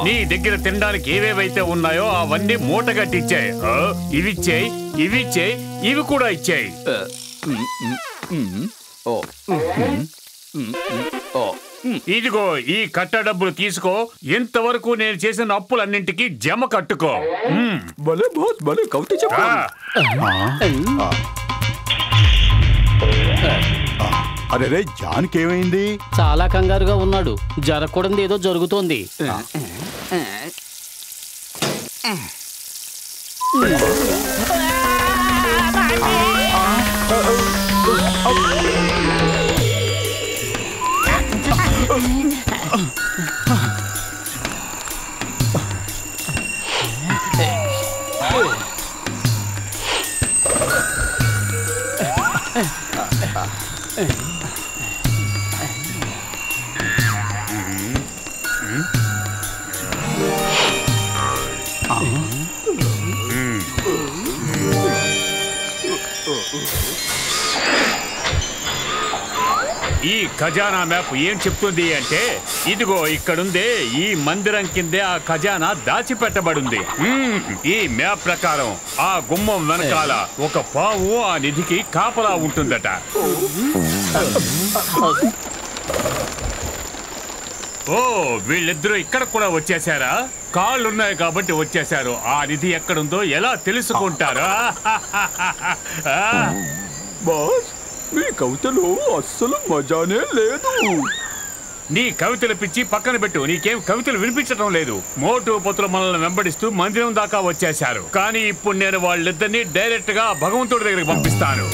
నీ దగ్గర తినడానికి ఏవేవైతే ఉన్నాయో అవన్నీ మూట కట్టిచ్చాయి. ఇవిచ్చాయి, ఇవిచ్చాయి, ఇవి కూడా ఇచ్చాయి. ఇదిగో ఈ కట్ట డబ్బులు తీసుకో. ఇంతవరకు నేను చేసిన అప్పులన్నింటికి జమ కట్టుకో. అరే జాన్కి ఏమైంది? చాలా కంగారుగా ఉన్నాడు. జరగకూడదు ఏదో జరుగుతోంది. ఈ ఖజానా మ్యాప్ ఏం చెప్తుంది అంటే, ఇదిగో ఇక్కడుందే ఈ మందిరం కిందే ఆ ఖజానా దాచిపెట్టబడింది. ఈ మ్యాప్ ప్రకారం ఆ గుమ్మం వెనకాల ఒక పాము ఆ నిధికి కాపలా ఉంటుందట. ఓ, వీళ్ళిద్దరూ ఇక్కడ కూడా వచ్చేసారా? కాళ్ళున్నాయి కాబట్టి వచ్చేసారు. ఆ నిధి ఎక్కడుందో ఎలా తెలుసుకుంటారా? మీ కవితలో అస్సలు మజానే లేదు. నీ కవితలు పిచ్చి పక్కన పెట్టు. నీకేం కవితలు వినిపించడం లేదు. మోటు పొత్తులు మనల్ని వెంబడిస్తూ మందిరం దాకా వచ్చేశారు. కానీ ఇప్పుడు నేను వాళ్ళిద్దరినీ డైరెక్ట్ గా భగవంతుడి దగ్గరికి పంపిస్తాను.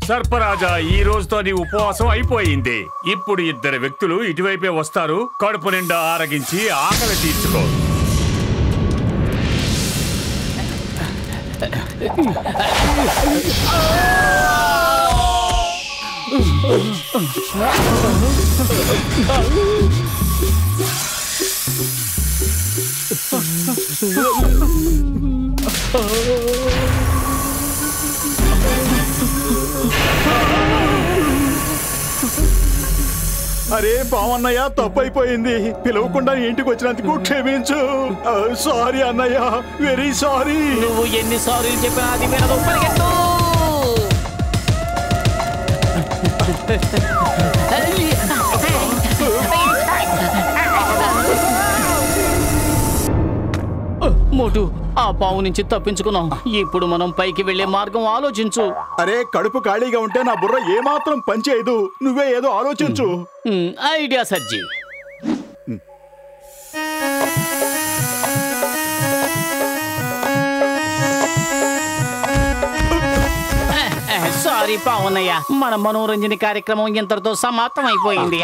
సర్పరాజా, ఈ రోజుతో నీ ఉపవాసం అయిపోయింది. ఇప్పుడు ఇద్దరు వ్యక్తులు ఇటువైపే వస్తారు. కడుపు నిండా ఆరగించి ఆకలి తీర్చుకో. అరే పావన్నయ్య, తప్పైపోయింది. పిలవకుండా ఇంటికి వచ్చినందుకు క్షమించు. సారీ అన్నయ్య, వెరీ సారీ. నువ్వు ఎన్నిసార్లు చెప్పినా అది వినదు. పరిగెత్తు. మోటు, ఆ పావు నుంచి తప్పించుకున్నాం. ఇప్పుడు మనం పైకి వెళ్లే మార్గం ఆలోచించు. అరే, కడుపు ఖాళీగా ఉంటే నా బుర్ర ఏమాత్రం పనిచేయదు. నువ్వే ఏదో ఆలోచించు. ఐడియా సర్జీ. సారీ పావన్నయ్య, మన మనోరంజన కార్యక్రమం ఇంతటితో సమాప్తం అయిపోయింది.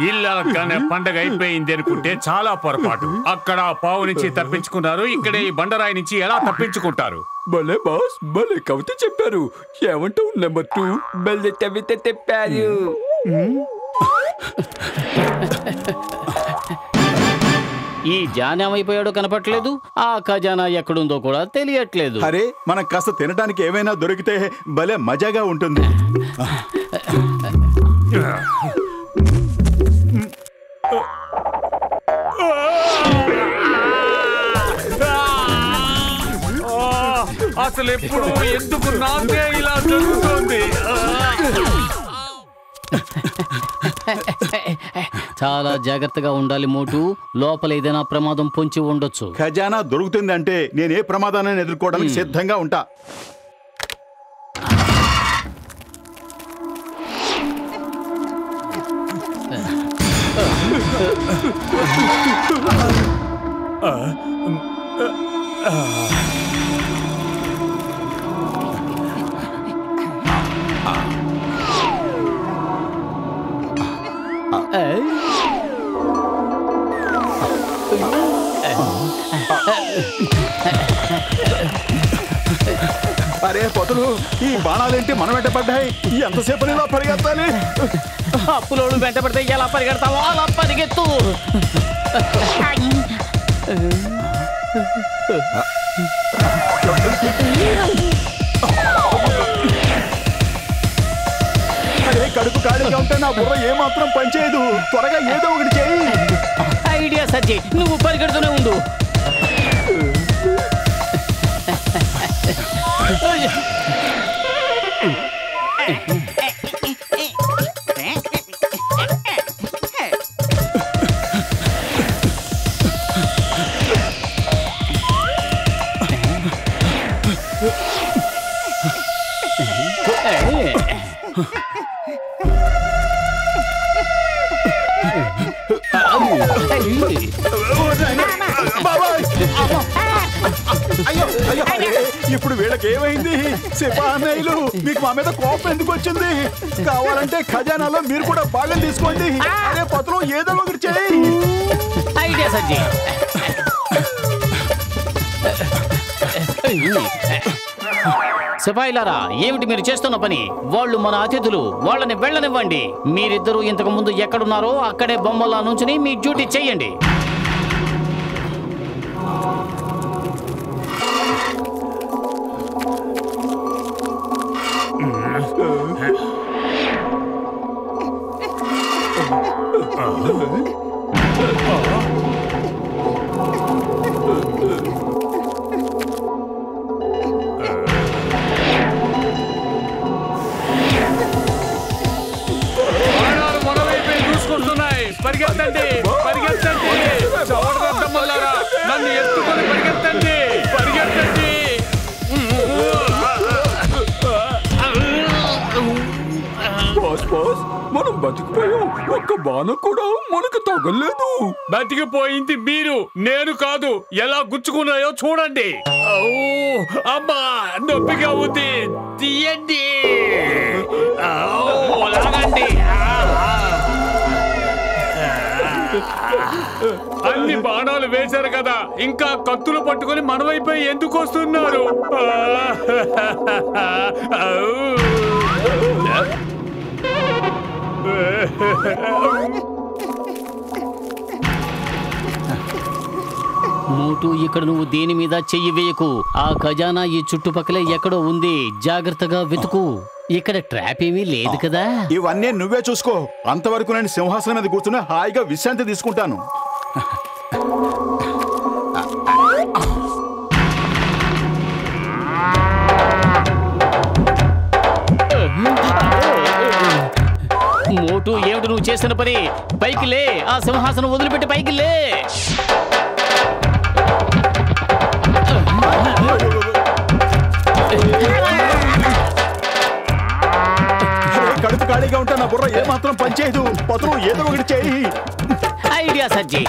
ఇల్లనే పండగ అయిపోయింది అనుకుంటే చాలా పొరపాటు. అక్కడ పావు నుంచి తప్పించుకున్నారు. ఇక్కడే ఈ బండరాయి నుంచి ఎలా తప్పించుకుంటారు? భలే బాస్, భలే కవిత చెప్పారు. ఏమంటావు నెంబర్ 2? భలే కవిత చెప్పారు. ఈ జాన్ ఏమైపోయాడో కనపట్లేదు. ఆ ఖజానా ఎక్కడుందో కూడా తెలియట్లేదు. అరే, మనకు కాస్త తినడానికి ఏమైనా దొరికితే భలే మజాగా ఉంటుంది. అసలు ఎప్పుడు ఎందుకు నాకే ఇలా జరుగుతుంది? చాలా జాగ్రత్తగా ఉండాలి మోటు. లోపల ఏదైనా ప్రమాదం పొంచి ఉండొచ్చు. ఖజానా దొరుకుతుంది అంటే నేను ఏ ప్రమాదాన్ని ఎదుర్కోవడానికి సిద్ధంగా ఉంటా. అరే పొతులు, ఈ బాణాలేంటి మనం వెంట పడ్డాయి? ఎంతసేపు ఇలా పరిగెత్తాలి? అప్పులోడు వెంట పడితే ఎలా పరిగెడతావో అలా పరిగెత్తు. అరే కడుపు ఖాళీగా ఉంటే నా బుర్ర ఏమాత్రం పనిచేయదు. త్వరగా ఏదో ఒకటి చేయి. ఐడియా సజ్జి, నువ్వు పరిగెడుతూనే ఉండు. అయ్యో అయ్యో, ఇప్పుడు వీళ్ళకి ఏమైంది? సిపానీలు, మీకు మా మీద కోపం ఎందుకు వచ్చింది? కావాలంటే ఖజానాలో మీరు కూడా భాగం తీసుకోండి. అదే పత్రం ఏదో ఒకటి చేయి. ఐడియా సజ్జి. సిపాయిలారా, ఏమిటి మీరు చేస్తున్న పని? వాళ్ళు మన అతిథులు, వాళ్ళని వెళ్ళనివ్వండి. మీరిద్దరూ ఇంతకు ముందు ఎక్కడున్నారో అక్కడే బొమ్మలా నుంచుని మీ డ్యూటీ చెయ్యండి. పరిగెత్తండి, పరిగెత్తండి, చవడదమ్మలారా, నన్ను ఎత్తుకొని పరిగెత్తండి, పరిగెత్తండి. బాస్ బాస్, మనం బతికిపోయాం. ఒక్క బాణ కూడా మనకు తగలేదు. బతికిపోయింది మీరు, నేను కాదు. ఎలా గుచ్చుకున్నాయో చూడండి. అమ్మా, నొప్పిగా ఉంది. తీయండి, లాగండి. అన్ని బాణాలు వేశారు కదా, ఇంకా కత్తులు పట్టుకొని మన వైపు ఎందుకు వస్తున్నారు? మోటు, ఇక్కడ నువ్వు దేని మీద చెయ్యి వేయకు. ఆ ఖజానా ఈ చుట్టుపక్కలే ఎక్కడో ఉంది. జాగ్రత్తగా వెతుకు. ఇక్కడ ట్రాప్ ఏమీ లేదు కదా? ఇవన్నీ నువ్వే చూసుకో. అంతవరకు నేను సింహాసనం మీద కూర్చుని హాయిగా విశ్రాంతి తీసుకుంటాను. మోటు, ఏమిటి నువ్వు చేసిన పని? పైకి లే, ఆ సింహాసనం వదిలిపెట్టి పైకి లే. కడుపు ఖాళీగా ఉంటే నా బుర్ర ఏమాత్రం పనిచేయదు. పత్రం ఏదో ఒకటి చేయి. ఐడియా సజ్జి.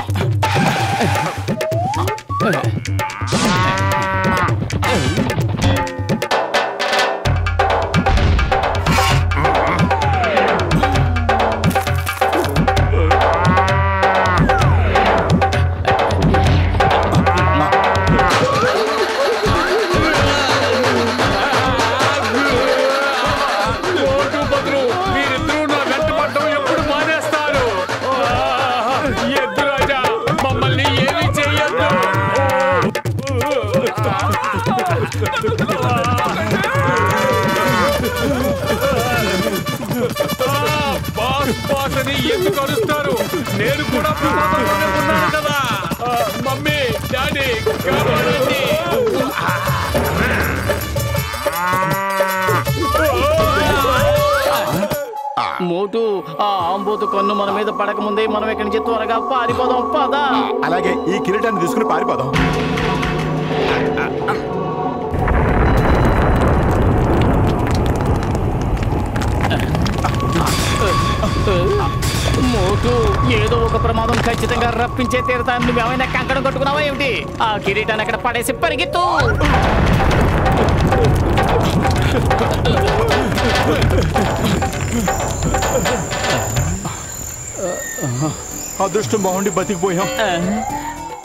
ఎందుకు అరుస్తారు? నేను కూడా ప్రమాదంలోనే ఉన్నాను కదా. మమ్మీ, డాడీ, కావాలండి. మోటు, ఆ ఆంబోతు కన్ను మన మీద పడకముందే మనం ఎక్కడి నుంచి త్వరగా పారిపోదాం. పదా. అలాగే, ఈ కిరీటాన్ని తీసుకుని పారిపోదాం. మోటు, ఏదో ఒక ప్రమాదం ఖచ్చితంగా రప్పించే తీరుతాను. నువ్వేమైనా కంకణం కట్టుకున్నావా ఏమిటి? ఆ కిరీటాన్ని అక్కడ పడేసి పరిగెత్తు. అదృష్టం బాగుండి బతికిపోయాం.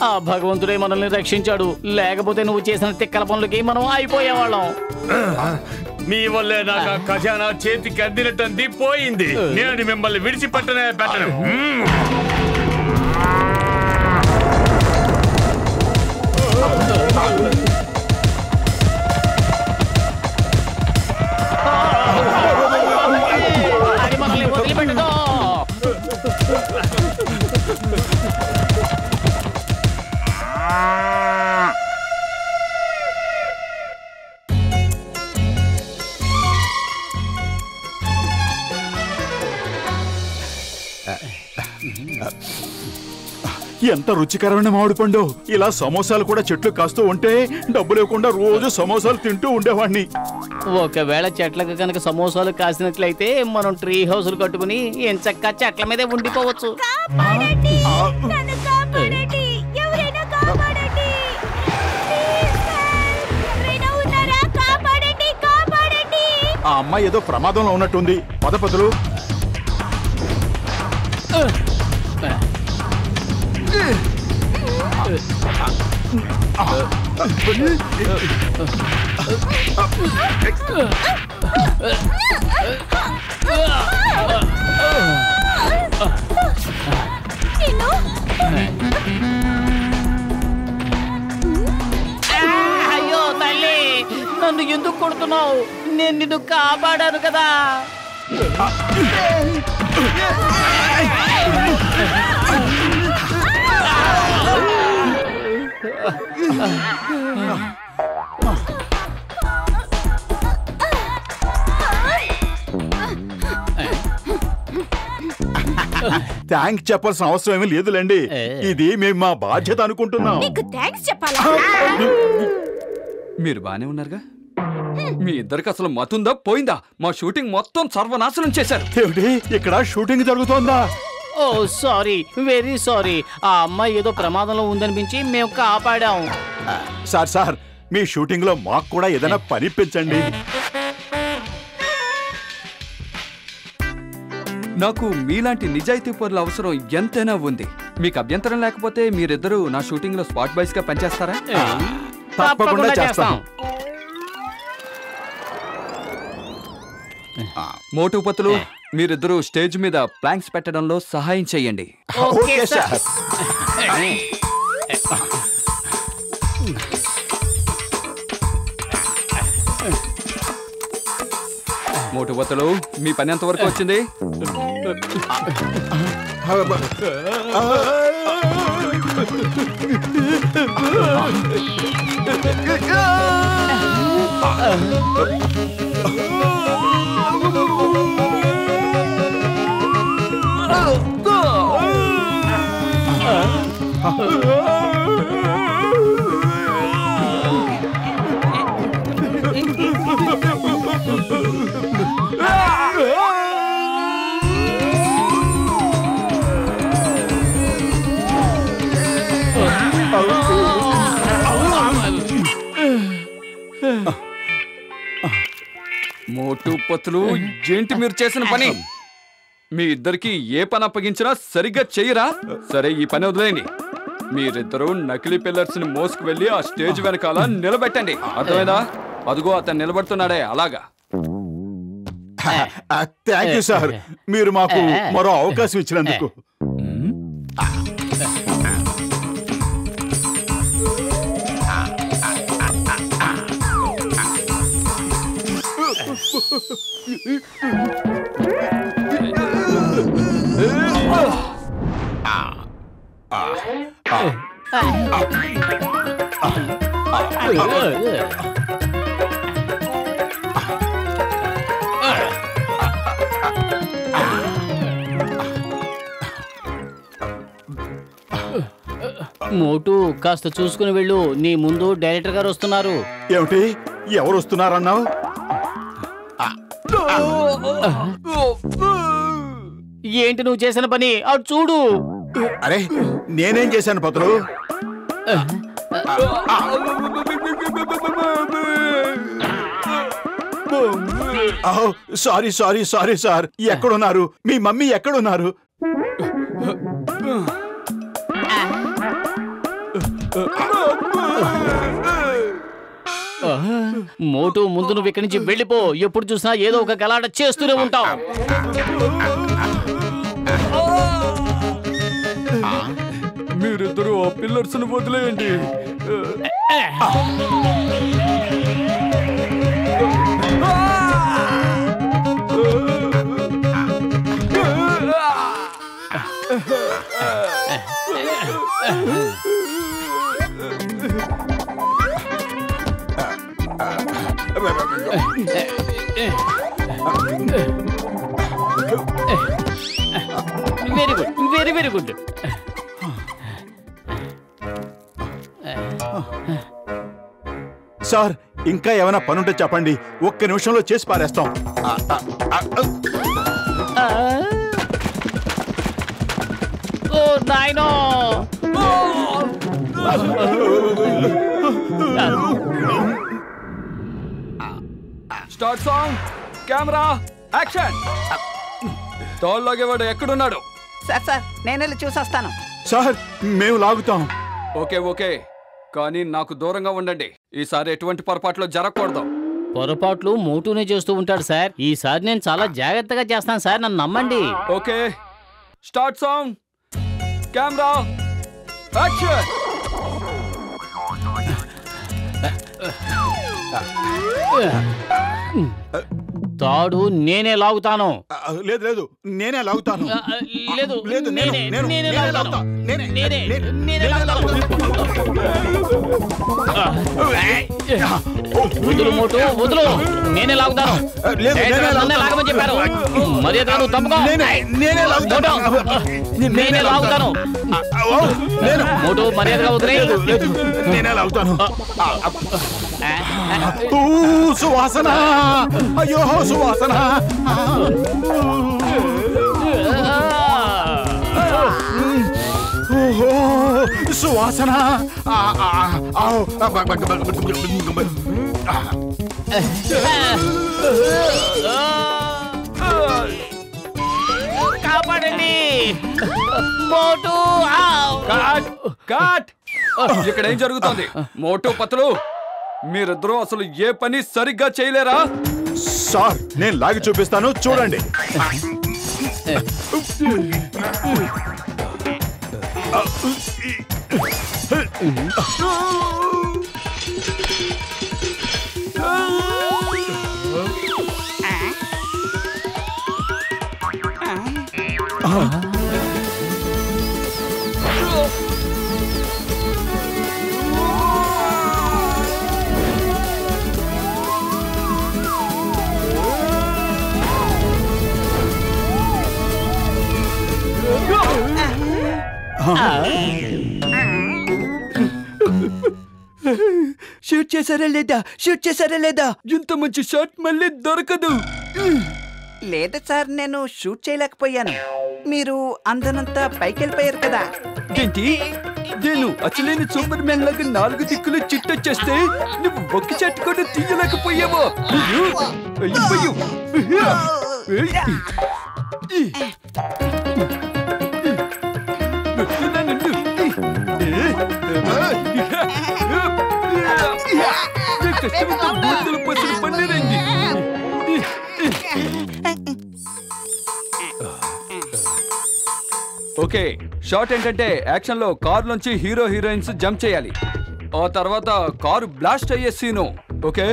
ఆ భగవంతుడే మనల్ని రక్షించాడు. లేకపోతే నువ్వు చేసిన తిక్కల పనులకి మనం అయిపోయేవాళ్ళం. మీ వల్లే నాకు ఆ ఖజానా చేతికి అందినట్టు పోయింది. నేను మిమ్మల్ని విడిచిపెట్టనే పెట్టను. అది మనల్ని వదిలిపెట్టదు. ఎంత రుచికరమైన మామిడి పండు. ఇలా సమోసాలు కూడా చెట్లు కాస్తూ ఉంటే డబ్బు లేకుండా రోజు సమోసాలు తింటూ ఉండేవాడిని. ఒకవేళ చెట్లకు కనుక సమోసాలు కాసినట్లయితే మనం ట్రీ హౌస్లు కట్టుకుని ఎంచక్కా చెట్ల మీదే ఉండిపోవచ్చు. ఆ అమ్మాయి ఏదో ప్రమాదంలో ఉన్నట్టుంది. పదపతులు అయ్యో తల్లి, నన్ను ఎందుకు కొడుతున్నావు? నేను నిన్ను కాపాడాను కదా. థ్యాంక్స్ చెప్పాల్సిన అవసరం ఏమీ లేదులేండి. ఇది మేము మా బాధ్యత అనుకుంటున్నాం. మీరు బానే ఉన్నారుగా? మీ ఇద్దరికి అసలు మతుందా పోయిందా? మా షూటింగ్ మొత్తం సర్వనాశనం చేశారు. ఏమిటి ఇక్కడ షూటింగ్ జరుగుతోందా? ఓ సారీ, వెరీ సారీ. ఆ అమ్మాయి ఏదో ప్రమాదంలో ఉందనిపించి మేము కాపాడాం. సార్ మీ షూటింగ్ లో మాకు కూడా ఏదైనా పని పెంచండి. నాకు మీలాంటి నిజాయితీ పరుల అవసరం ఎంతైనా ఉంది. మీకు అభ్యంతరం లేకపోతే మీరిద్దరూ నా షూటింగ్ లో స్పాట్ బాయ్స్ గా పనిచేస్తారా? తప్పకుండా చేస్తాం. మోటుపతులు, మీరిద్దరూ స్టేజ్ మీద ప్లాంక్స్ పెట్టడంలో సహాయం చేయండి. Okay sir. మోటుపతులు, మీ పని ఎంతవరకు వచ్చింది? మోటుపతులు, ఏంటి మీరు చేసిన పని? మీ ఇద్దరికి ఏ పని అప్పగించినా సరిగ్గా చెయ్యరా? సరే, ఈ పని వదిలేయండి. మీరిద్దరూ నకిలీ పిల్లర్స్ ని మోసుకు వెళ్లి ఆ స్టేజ్ వెనకాల నిలబెట్టండి. అర్థమైందా? అదిగో అతను నిలబడుతున్నాడే, అలాగా. థ్యాంక్ యూ సార్, మీరు మాకు మరో అవకాశం ఇచ్చినందుకు. మోటు, కాస్త చూసుకుని వెళ్ళు. నీ ముందు డైరెక్టర్ గారు వస్తున్నారు. ఏమిటి? ఎవరు వస్తున్నారన్నావు? ఏంటి నువ్వు చేసిన పని? అటు చూడు. అరే, నేనేం చేశాను పతులు? Sorry sorry sorry sir. ఎక్కడున్నారు? మీ మమ్మీ ఎక్కడున్నారు? మోటు ముందు నువ్వు ఇక్కడి నుంచి వెళ్ళిపో. ఎప్పుడు చూసినా ఏదో ఒక గలాట చేస్తూనే ఉంటావు. మీరిద్దరూ ఆ పిల్లర్స్ ను వదిలేయండి. Very good, very very good. Sir ఇంకా ఏమైనా పనుంటే చెప్పండి, ఒక్క నిమిషంలో చేసి పారేస్తాం. ఓ నాయనో! Start song, camera, action. తోళ్ళగేవాడు ఎక్కడున్నాడు? సార్ నేను వెళ్ళి చూసొస్తాను. సార్ మేము లాగుతాం. ఓకే ఓకే, కానీ నాకు దూరంగా ఉండండి. ఈసారి ఎటువంటి పొరపాట్లు జరగకూడదు. పొరపాట్లు మోటూనే చేస్తూ ఉంటాడు సార్. ఈసారి నేను చాలా జాగ్రత్తగా చేస్తాను సార్, నన్ను నమ్మండి. Okay, start song, camera, action. తాడు నేనే లాగుతాను. లేదు లేదు, నేనే లాగుతాను. లేదు లేదు, నేనే లాగుతాను. వదులు మోటు, వదులు. నేనే లాగుతాను. నన్నే లాగమని చెప్పారు. మర్యాదగా నువ్వు తప్పుకో. నేనే లాగుతాను. మోటు మర్యాదగా వదిలే. నేనే లాగుతాను. సువాసన, అయ్యో సువాసన. ఓహో సువాసన. కాపాడండి మోటు. Cut cut. ఇక్కడ ఏం జరుగుతోంది? మోటు పతులు, మీరిద్దరూ అసలు ఏ పని సరిగ్గా చేయలేరా? సార్ నేను లాగి చూపిస్తాను, చూడండి. షూట్ చేశారా లేదా? షూట్ చేశారా లేదా? ఇంత మంచి షాట్ మళ్ళీ దొరకదు. లేదు సార్, నేను షూట్ చేయలేకపోయాను. మీరు అందనంతా పైకి వెళ్ళిపోయారు కదా. ఏంటి? నేను అసలైన సూపర్ మ్యాన్ లాగా 4 దిక్కులు చిట్టొచ్చేస్తే నువ్వు ఒక్క చెట్టు కూడా తీయలేకపోయావో? ఓకే, షార్ట్ ఏంటంటే యాక్షన్ లో కార్ నుంచి హీరో హీరోయిన్స్ జంప్ చేయాలి. ఆ తర్వాత కారు బ్లాస్ట్ అయ్యే సీను. ఓకే,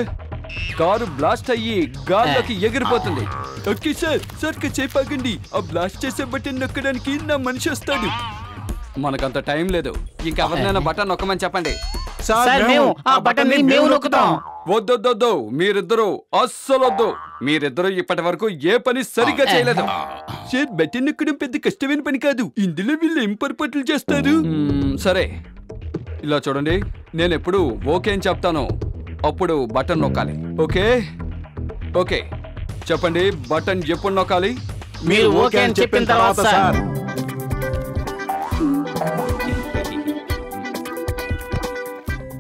కారు బ్లాస్ట్ అయ్యి గాల్లోకి ఎగిరిపోతుంది. ఓకే సార్, సరిగ్గా చేపాగండి. ఆ బ్లాస్ట్ చేసే బటన్ నొక్కడానికి నా మనిషి వస్తాడు. మనకంత టైం లేదు. ఇంకెవరినైనా బటన్ నొక్కమని చెప్పండి. సార్ మేము ఆ బటన్ ని మేము నొక్కుతాం. వద్దొద్దొద్దు, మీరిద్దరూ అస్సలు వద్దు. మీరిద్దరూ ఇప్పటి వరకు ఏ పని సరిగ్గా చేయలేదు. సార్ బటన్ నొక్కడం పెద్ద కష్టమైన పని కాదు. ఇందులో వీళ్ళు ఏం పొరపాట్లు చేస్తారు? సరే, ఇలా చూడండి, నేను ఎప్పుడు ఓకే అని చెప్తాను, అప్పుడు బటన్ నొక్కాలి. ఓకే ఓకే, చెప్పండి బటన్ ఎప్పుడు నొక్కాలి? మీరు ఓకే అని చెప్పిన తర్వాత సార్.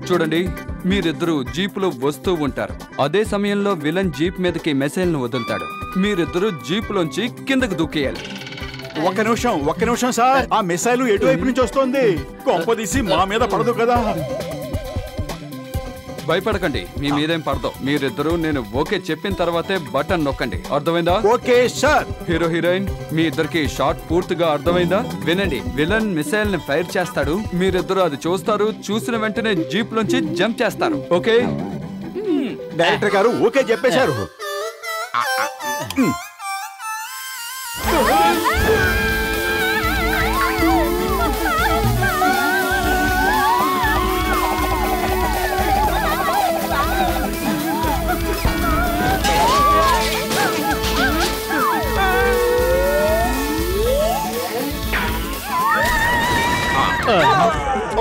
చూడండి, మీరిద్దరూ జీపులో వస్తూ ఉంటారు. అదే సమయంలో విలన్ జీప్ మీదకి మెసైల్ ను వదులుతాడు. మీరిద్దరూ జీప్ లోంచి కిందకు దూకేయాలి. ఒక్క నిమిషం సార్. ఆ మిసైల్ ఎటువైపు నుంచి వస్తుంది? కొంపదీసి మా మీద పడదు కదా? భయపడకండి, మీ మీదేం పడదు. మీరిద్దరూ నేను ఓకే చెప్పిన తర్వాతే బటన్ నొక్కండి. అర్థమైందా? Okay sir. హీరో హీరోయిన్ మీ ఇద్దరికి షార్ట్ పూర్తిగా అర్థమైందా? వినండి, విలన్ మిసైల్ ని ఫైర్ చేస్తాడు, మీరిద్దరు అది చూస్తారు. చూసిన వెంటనే జీప్ లోంచి జంప్ చేస్తారు. ఓకే? డైరెక్టర్ గారు ఓకే చెప్పేశారు.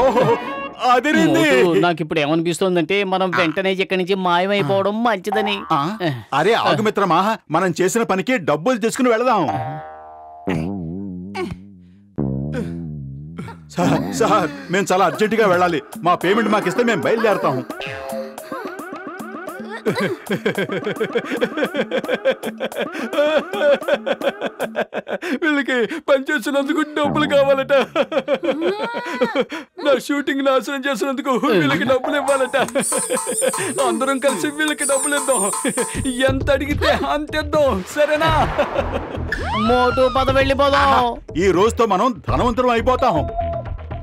ఓహో, అదిరింది. నాకు ఇప్పుడు ఏమనిపిస్తోందంటే మనం వెంటనే ఇక్కడి నుంచి మాయమైపోవడం మంచిదని. అరే ఆగు మిత్రమా, మనం చేసిన పనికి డబ్బులు తీసుకుని వెళదాం. సార్ మేము చాలా అర్జెంటుగా వెళ్ళాలి. మా పేమెంట్ మాకు ఇస్తే మేము బయలుదేరుతాం. వీళ్ళకి పనిచేసినందుకు డబ్బులు కావాలట. నా షూటింగ్ నాశనం చేసినందుకు వీళ్ళకి డబ్బులు ఇవ్వాలట. అందరం కలిసి వీళ్ళకి డబ్బులు ఇద్దాం. ఎంత అడిగితే అంతేద్దాం, సరేనా? మోటు పద వెళ్ళిపోదాం. ఈ రోజుతో మనం ధనవంతులం అయిపోతాం.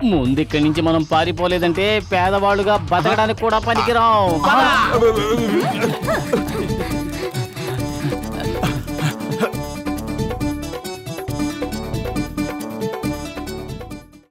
ముందు ఇక్కడి నుంచి మనం పారిపోలేదంటే పేదవాళ్ళుగా బతకడానికి కూడా పనికిరాం.